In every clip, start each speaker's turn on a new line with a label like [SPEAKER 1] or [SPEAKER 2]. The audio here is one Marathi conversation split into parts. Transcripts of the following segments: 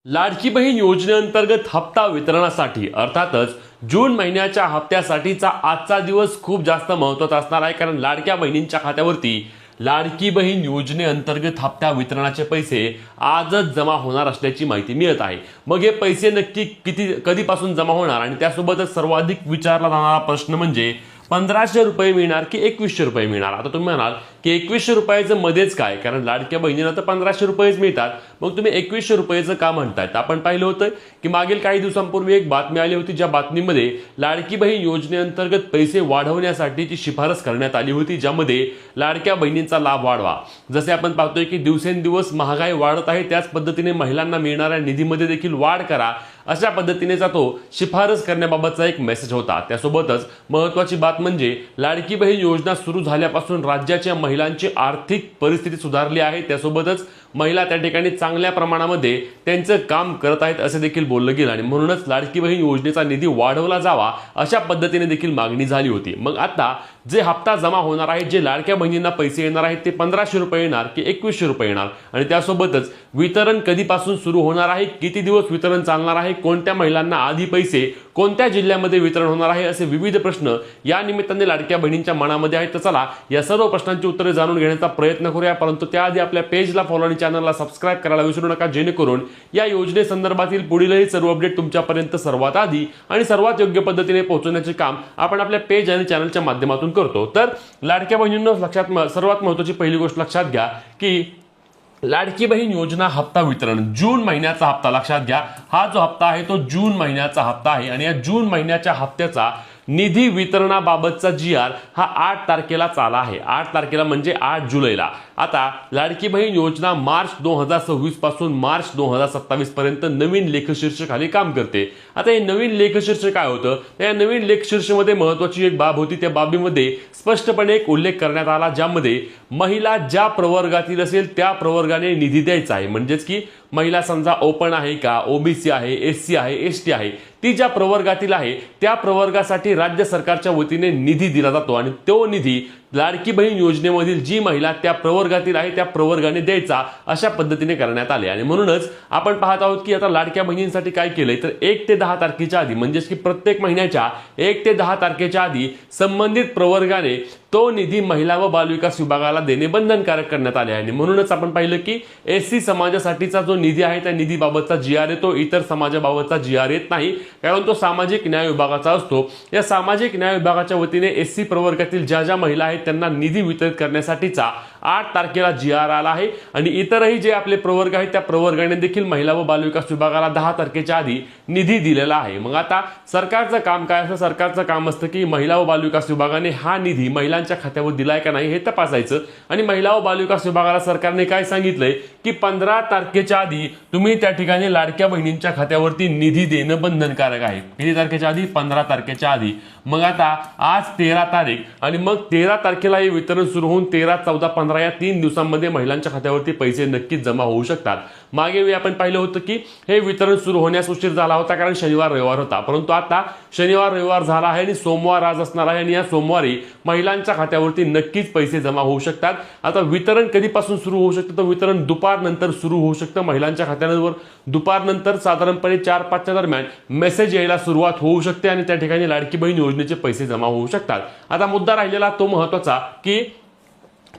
[SPEAKER 1] लाडकी बहीण योजनेअंतर्गत हप्ता वितरणासाठी अर्थातच जून महिन्याच्या हप्त्यासाठीचा आजचा दिवस खूप जास्त महत्त्वाचा असणार आहे। कारण लाडक्या बहिणींच्या खात्यावरती लाडकी बहीण योजनेअंतर्गत हप्ता वितरणाचे पैसे आजच जमा होणार असल्याची माहिती मिळत आहे। मग हे पैसे नक्की कधीपासून जमा होणार आणि त्यासोबतच सर्वाधिक विचारला जाणारा प्रश्न म्हणजे 1500 रुपये मिळणार की 2100 रुपये मिळणार। आता तुम्ही म्हणाल की 2100 रुपयाचं मध्येच काय, कारण लाडक्या बहिणींना तर 1500 रुपयेच मिळतात, मग तुम्ही 2100 रुपयाचं का म्हणतायत। आपण पाहिलं होतं की मागील काही दिवसांपूर्वी एक बातमी आली होती, ज्या बातमीमध्ये लाडकी बहीण योजनेअंतर्गत पैसे वाढवण्यासाठीची शिफारस करण्यात आली होती, ज्यामध्ये लाडक्या बहिणींचा लाभ वाढवा। जसे आपण पाहतोय की दिवसेंदिवस महागाई वाढत आहे, त्याच पद्धतीने महिलांना मिळणाऱ्या निधीमध्ये देखील वाढ करा, अशा पद्धतीनेचा तो शिफारस करण्याबाबतचा एक मेसेज होता। त्यासोबतच महत्त्वाची बात म्हणजे लाडकी बहीण योजना सुरू झाल्यापासून राज्याच्या महिलांची आर्थिक परिस्थिती सुधारली आहे। त्यासोबतच महिला त्या ठिकाणी चांगल्या प्रमाणामध्ये त्यांचं काम करत आहेत असे देखील बोललं गेलं आणि म्हणूनच लाडकी बहीण योजनेचा निधी वाढवला जावा अशा पद्धतीने देखील मागणी झाली होती। मग आता जे हप्ता जमा होणार आहे, जे लाडक्या बहिणींना पैसे येणार आहेत, ते 1500 रुपये येणार की 2100 रुपये येणार आणि त्यासोबतच वितरण कधीपासून सुरू होणार आहे, किती दिवस वितरण चालणार आहे, कोणत्या महिलांना आधी पैसे कोणत्या जिल्ह्यामध्ये वितरण होणार आहे, असे विविध प्रश्न या निमित्ताने लाडक्या बहिणींच्या मनामध्ये आहेत। तर चला या सर्व प्रश्नांची उत्तरे जाणून घेण्याचा प्रयत्न करूया, परंतु त्याआधी आपल्या पेजला फॉलो आणि चॅनलला सबस्क्राइब करायला विसरू नका, जेणेकरून या योजनेसंदर्भातील पुढीलही सर्व अपडेट तुमच्यापर्यंत सर्वात आधी आणि सर्वात योग्य पद्धतीने पोहोचवण्याचे काम आपण आपल्या पेज आणि चॅनलच्या माध्यमातून करतो। तर लाडक्या बहिणींनो, सर्वात महत्त्वाची पहिली गोष्ट लक्षात घ्या की लाडकी बहीण योजना हप्ता वितरण जून महिन्याचा हप्ता लक्षात घ्या। हा जो हप्ता आहे तो जून महिन्याचा हप्ता आहे आणि या जून महिन्याच्या हप्त्याचा निधी वितरणाबाबतचा GR हा 8 तारखेला आला आहे। 8 तारखेला म्हणजे 8 जुलैला। आता लाडकी बहीण योजना मार्च 2026 पासून मार्च 2027 पर्यंत नवीन लेखशीर्षाखाली काम करते। आता हे नवीन लेखशीर्ष काय होतं, या नवीन लेखशीर्षामध्ये महत्त्वाची एक बाब होती, त्या बाबीमध्ये स्पष्टपणे एक उल्लेख करण्यात आला, ज्यामध्ये महिला ज्या प्रवर्गातील असेल त्या प्रवर्गाने निधी द्यायचा आहे। म्हणजेच की महिला समजा ओपन आहे का, OBC आहे, SC आहे, ST आहे, ती ज्या प्रवर्गातील आहे त्या प्रवर्गासाठी राज्य सरकारच्या वतीने निधी दिला जातो आणि तो निधी लाडकी बहीण योजनेमधील जी महिला त्या प्रवर्गातील आहे त्या प्रवर्गाने द्यायचा, अशा पद्धतीने करण्यात आले। आणि म्हणूनच आपण पाहत आहोत की आता लाडक्या बहिणींसाठी काय केलंय, तर 1 ते 10 तारखेच्या आधी, म्हणजेच की प्रत्येक महिन्याच्या 1 ते 10 तारखेच्या आधी संबंधित प्रवर्गाने तो निधी महिला व बालविकास विभागाला देणे बंधनकारक करण्यात आले आहे। आणि म्हणूनच आपण पाहिलं की SC समाजासाठीचा जो निधी आहे त्या निधीबाबतचा GR येतो, इतर समाजाबाबतचा GR येत नाही, कारण तो सामाजिक न्याय विभागाचा असतो। या सामाजिक न्याय विभागाच्या वतीने SC प्रवर्गातील ज्या ज्या महिला आहेत त्यांना निधी वितरित करण्यासाठीचा 8 तारखेला GR आला आहे आणि इतरही जे आपले प्रवर्ग आहेत त्या प्रवर्गाने देखील महिला व बालविकास विभागाला 10 तारखेच्या आधी निधी दिलेला आहे। मग आता सरकारचं काम काय असतं, सरकारचं काम असतं की महिला व बालविकास विभागाने हा निधी महिलांच्या खात्यावर दिलाय का नाही हे तपासायचं आणि महिला व बालविकास विभागाला सरकारने काय सांगितलंय की 15 तारखेच्या आधी तुम्ही त्या ठिकाणी लाडक्या बहिणींच्या खात्यावरती निधी देणं बंधनकारक आहे। किती तारखेच्या आधी? 15 तारखेच्या आधी। मग आता आज 13 तारीख आणि मग 13 तारखेला हे वितरण सुरू होऊन 13, 14, 15 या 3 दिवसांमध्ये महिलांच्या खात्यावरती पैसे नक्कीच जमा होऊ शकतात। मागे वेळी आपण पाहिलं होतं की हे वितरण सुरू होण्यास उशीर झाला होता, कारण शनिवार रविवार होता, परंतु आता शनिवार रविवार झाला आहे आणि सोमवार आज असणार आहे आणि या सोमवारी महिलांच्या खात्यावरती नक्कीच पैसे जमा होऊ शकतात। आता वितरण कधीपासून सुरू होऊ शकतं, तर वितरण दुपारनंतर सुरू होऊ शकतं। महिलांच्या खात्यावर दुपारनंतर साधारणपणे 4-5च्या दरम्यान मेसेज यायला सुरुवात होऊ शकते आणि त्या ठिकाणी लाडकी बहीण योजनेचे पैसे जमा होऊ शकतात। आता मुद्दा राहिलेला तो महत्त्वाचा की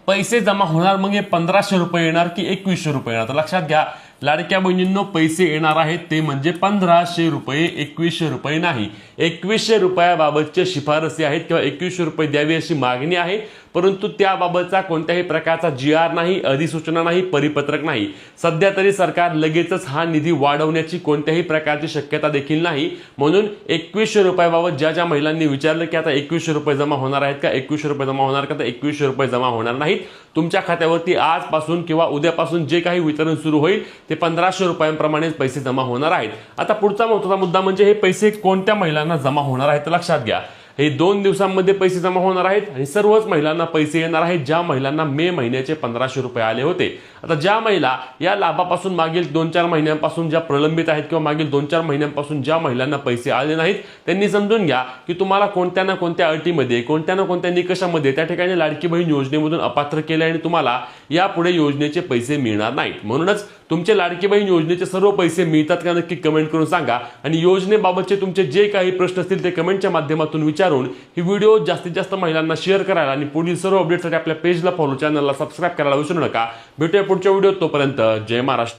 [SPEAKER 1] पैसे जमा होणार, मग हे 1500 रुपये येणार की 2100 रुपये येणार। तर लक्षात घ्या लाडक्या बहिणींनो, पैसे येणार आहेत ते म्हणजे 1500 रुपये, 2100 रुपये नाही। 2100 रुपयाबाबतचे शिफारसी आहेत किंवा 2100 रुपये द्यावी अशी मागणी आहे, परंतु त्याबाबतचा कोणत्याही प्रकारचा GR नाही, अधिसूचना नाही, परिपत्रक नाही। सध्या तरी सरकार लगेचच हा निधी वाढवण्याची कोणत्याही प्रकारची शक्यता देखील नाही। म्हणून 2100 रुपयाबाबत ज्या ज्या महिलांनी विचारलं की आता 2100 रुपये जमा होणार आहेत का, 2100 रुपये जमा होणार का, तर 2100 रुपये जमा होणार नाहीत। तुमच्या खात्यावरती आजपासून किंवा उद्यापासून जे काही वितरण सुरू होईल ते 1500 रुपयांप्रमाणेच पैसे जमा होणार आहेत। आता पुढचा महत्त्वाचा मुद्दा म्हणजे हे पैसे कोणत्या महिलांना जमा होणार आहेत, तर लक्षात घ्या हे 2 दिवसांमध्ये पैसे जमा होणार आहेत आणि सर्वच महिलांना पैसे येणार आहेत ज्या महिलांना मे महिन्याचे 1500 रुपये आले होते। आता ज्या महिला या लाभापासून मागील 2-4 महिन्यांपासून ज्या प्रलंबित आहेत किंवा मागील 2-4 महिन्यांपासून ज्या महिलांना पैसे आले नाहीत, त्यांनी समजून घ्या की तुम्हाला कोणत्या ना कोणत्या अटीमध्ये, कोणत्या ना कोणत्या निकषामध्ये त्या ठिकाणी लाडकी बहीण योजनेमधून अपात्र केले आणि तुम्हाला यापुढे योजनेचे पैसे मिळणार नाहीत। म्हणूनच तुमचे लाडकी बहीण योजनेचे सर्व पैसे मिळतात का नक्की कमेंट करून सांगा आणि योजनेबाबतचे तुमचे जे काही प्रश्न असतील ते कमेंटच्या माध्यमातून विचारून ही व्हिडिओ जास्तीत जास्त महिलांना शेअर करायला आणि पुढील सर्व अपडेटसाठी आपल्या पेजला फॉलो, चॅनलला सबस्क्राईब करायला विसरू नका. भेटूया पुढच्या व्हिडिओत. तोपर्यंत जय महाराष्ट्र.